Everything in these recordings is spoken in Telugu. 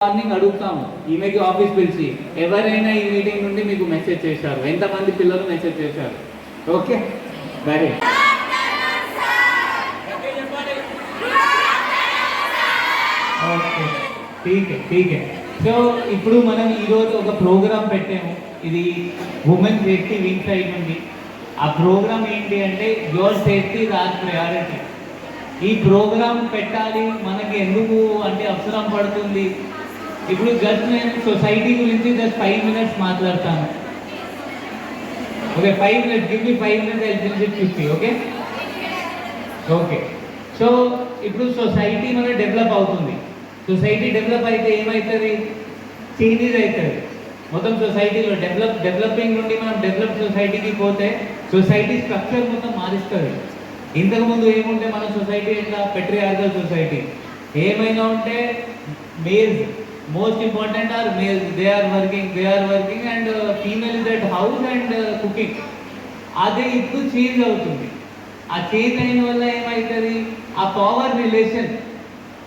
మార్నింగ్ అడుగుతాము ఈమెకి ఆఫీస్ పిలిచి ఎవరైనా ఈ మీటింగ్ నుండి మీకు మెసేజ్ చేశారు, ఎంతమంది పిల్లలు మెసేజ్ చేశారు? ఓకే సరే ఓకే ఠీకే. సో ఇప్పుడు మనం ఈరోజు ఒక ప్రోగ్రామ్ పెట్టాము, ఇది ఉమెన్ సేఫ్టీ వింగ్ సైడ్ నుండి. ఆ ప్రోగ్రామ్ ఏంటి అంటే యువర్ సేఫ్టీ దాట్ ప్రయారిటీ. ఈ ప్రోగ్రామ్ పెట్టాలి మనకి ఎందుకు అంటే అవసరం పడుతుంది. ఇప్పుడు జస్ట్ నేను సొసైటీ గురించి జస్ట్ 5 minutes మాట్లాడతాను. Okay 5 minutes, give me 5 minutes, I will finish 50. Okay okay. So ఇప్పుడు సొసైటీ మన డెవలప్ అవుతుంది. సొసైటీ డెవలప్ అయితే ఏమవుతుంది? చేంజెస్ అవుతుంది మొత్తం సొసైటీలో. డెవలపింగ్ నుండి మనం డెవలప్ సొసైటీకి పోతే సొసైటీ స్ట్రక్చర్ మొత్తం మారుస్తుంది. ఇంతకుముందు ఏముంటే మన సొసైటీ ఎట్లా పెట్రియార్కల్ సొసైటీ. ఏమైనా ఉంటే males most important are males, they are working and female is that house and cooking. అదే ఇప్పుడు చేంజ్ అవుతుంది. ఆ చేంజ్ అయిన వల్ల ఏమవుతుంది? ఆ పవర్ రిలేషన్,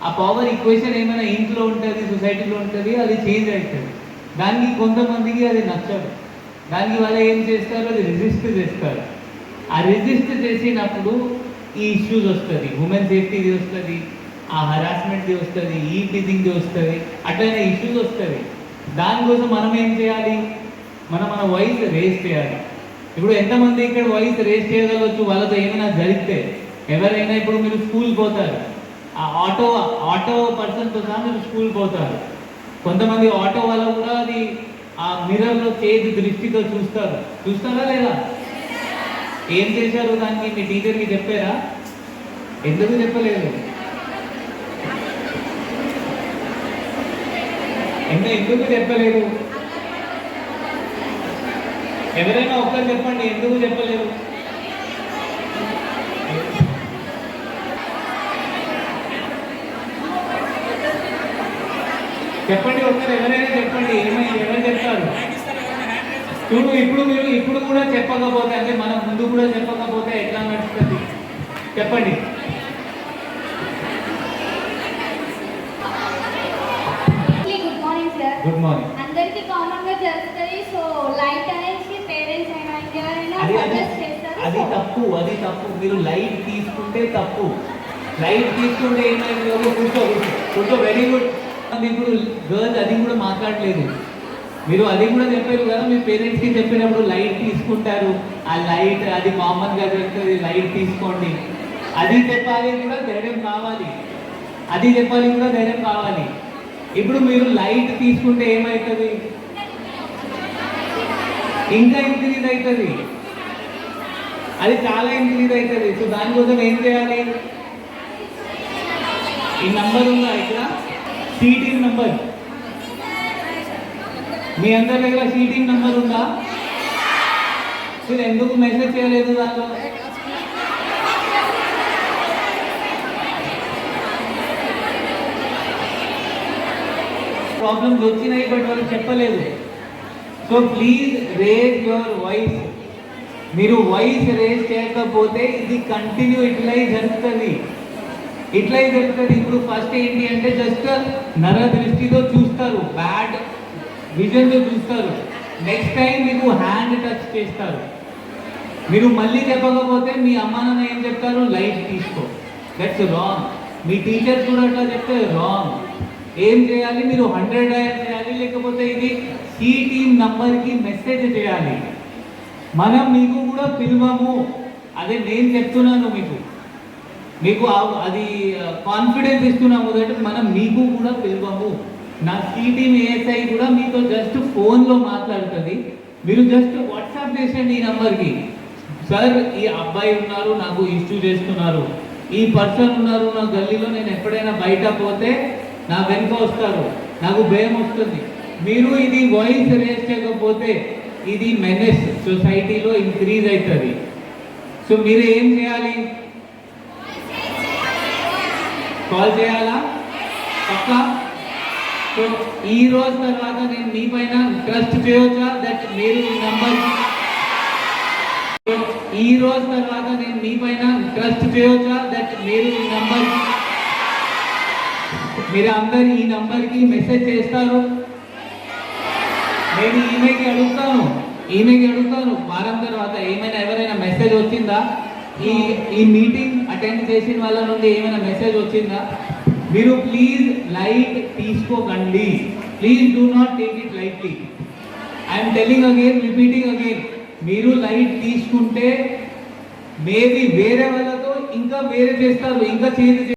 ఆ పవర్ ఈక్వేషన్ ఏమైనా ఇంట్లో ఉంటుంది, సొసైటీలో ఉంటుంది, అది చేంజ్ అవుతుంది. దానికి కొంతమందికి అది నచ్చదు. దానికి వాళ్ళు ఏం చేస్తారు? అది రెసిస్ట్ చేస్తారు. ఆ రెసిస్ట్ చేసినప్పుడు ఈ ఇష్యూస్ వస్తుంది, ఉమెన్ సేఫ్టీది వస్తుంది, ఆ హరాస్మెంట్ది వస్తుంది, ఈ టీజింగ్ది వస్తుంది, అట్లనే ఇష్యూస్ వస్తుంది. దానికోసం మనం ఏం చేయాలి? మన వాయిస్ రేస్ చేయాలి. ఇప్పుడు ఎంతమంది ఇక్కడ వాయిస్ రేస్ చేయగలవచ్చు వాళ్ళతో ఏమైనా జరిగితే? ఎవరైనా ఇప్పుడు మీరు స్కూల్ పోతారు, ఆ ఆటో పర్సన్తో సహా మీరు స్కూల్ పోతారు. కొంతమంది ఆటో వాళ్ళు కూడా అది ఆ మిర్రర్లో చేతి దృష్టితో చూస్తారా లేదా? ఏం చేశారు దానికి? మీ టీచర్కి చెప్పారా? ఎందుకు చెప్పలేదు? ఎందుకు చెప్పలేదు? ఎవరైనా ఒక్కరు చెప్పండి, ఎందుకు చెప్పలేదు? చెప్పండి ఒక్కరు, ఎవరైనా చెప్పండి. ఎవరు చెప్తారు? చూడు ఇప్పుడు కూడా చెప్పకపోతే, అంటే మనం ముందు కూడా చెప్పకపోతే ఎట్లా నడుస్తుంది? చెప్పండి. Good morning. అందరికి కామన్ గా జరుగుతుంది. సో లైట్ అనేసి పేరెంట్స్ అయినా ఎవరైనా సజెస్ట్ చేస్తారు. అది తప్పు. మీరు లైట్ తీసుకుంటే తప్పు. లైట్ తీసుకుంటే ఏమైంది? కూర్చో వెరీ గుడ్. ఇప్పుడు గర్ల్స్ అది కూడా మాట్లాడలేదు. మీరు అది కూడా చెప్పారు కదా, మీ పేరెంట్స్కి చెప్పినప్పుడు లైట్ తీసుకుంటారు. ఆ లైట్ అది కామన్గా జరుగుతుంది, లైట్ తీసుకోండి అది చెప్పాలి కూడా ధైర్యం కావాలి. ఇప్పుడు మీరు లైట్ తీసుకుంటే ఏమవుతుంది? ఇంకా ఇంక్రీజ్ అవుతుంది, అది చాలా ఇంక్రీజ్ అవుతుంది. సో దానికోసం ఏం చేయాలి? ఈ నంబర్ ఉందా ఇక్కడ? Seating number. మీ అందరి దగ్గర సీటింగ్ నంబర్ ఉందా? మీరు ఎందుకు మెసేజ్ చేయలేదు దాంట్లో? ప్రాబ్లమ్స్ వచ్చినాయి, బట్ వాళ్ళు చెప్పలేదు. So please raise your voice. మీరు వాయిస్ రేజ్ చేయకపోతే ఇది కంటిన్యూ ఇట్లా జరుగుతుంది. ఇప్పుడు ఫస్ట్ ఏంటి అంటే జస్ట్ నర దృష్టితో చూస్తారు, బ్యాడ్ విజన్తో చూస్తారు. నెక్స్ట్ టైం మీకు హ్యాండ్ టచ్ చేస్తారు. మీరు మళ్ళీ చెప్పకపోతే మీ అమ్మా నాన్న ఏం చెప్తారు? లైట్ తీసుకో. That's wrong. మీ టీచర్స్ కూడా అట్లా చెప్తే రాంగ్. ఏం చేయాలి? మీరు 100 డయల్ చేయాలి, లేకపోతే ఇది ఈ టీమ్ నంబర్కి మెసేజ్ చేయాలి. మనం మీకు కూడా పిలవము, అదే నేను చెప్తున్నాను మీకు అది కాన్ఫిడెన్స్ ఇస్తున్నాము. దట్ మనం మీకు కూడా పిలవము. నా టీమ్ ఏఎస్ఐ కూడా మీతో జస్ట్ ఫోన్లో మాట్లాడుతుంది. మీరు జస్ట్ వాట్సాప్ చేసండి ఈ నంబర్కి. సార్ ఈ అబ్బాయి ఉన్నారు, నాకు ఇష్యూ చేస్తున్నారు, ఈ పర్సన్ ఉన్నారు నా గల్లీలో, నేను ఎప్పుడైనా బయట పోతే నా వెనుక వస్తారు, నాకు భయం వస్తుంది. మీరు ఇది వాయిస్ రేస్ చేయకపోతే ఇది మెనెస్ సొసైటీలో ఇంక్రీజ్ అవుతుంది. సో మీరు ఏం చేయాలి? కాల్ చేయాలా? పక్కా? సో ఈ రోజు తర్వాత నేను మీ పైన ట్రస్ట్ చేయొచ్చా? దట్ మీరు ఈ నంబర్ ఈ రోజు తర్వాత నేను మీ పైన ట్రస్ట్ చేయొచ్చా? దట్ మీరు ఈ నంబర్ మీరు అందరు ఈ నంబర్కి మెసేజ్ చేస్తారు. నేను ఈమెకి అడుగుతాను వారం తర్వాత ఏమైనా ఎవరైనా మెసేజ్ వచ్చిందా, ఈ మీటింగ్ అటెండ్ చేసిన వాళ్ళ నుండి ఏమైనా మెసేజ్ వచ్చిందా? మీరు ప్లీజ్ లైట్ తీసుకోకండి, please do not take it lightly. I'm telling again, repeating again, మీరు లైట్ తీసుకుంటే మేబీ వేరే వాళ్ళతో ఇంకా వేరే చేస్తారు, ఇంకా చేంజ్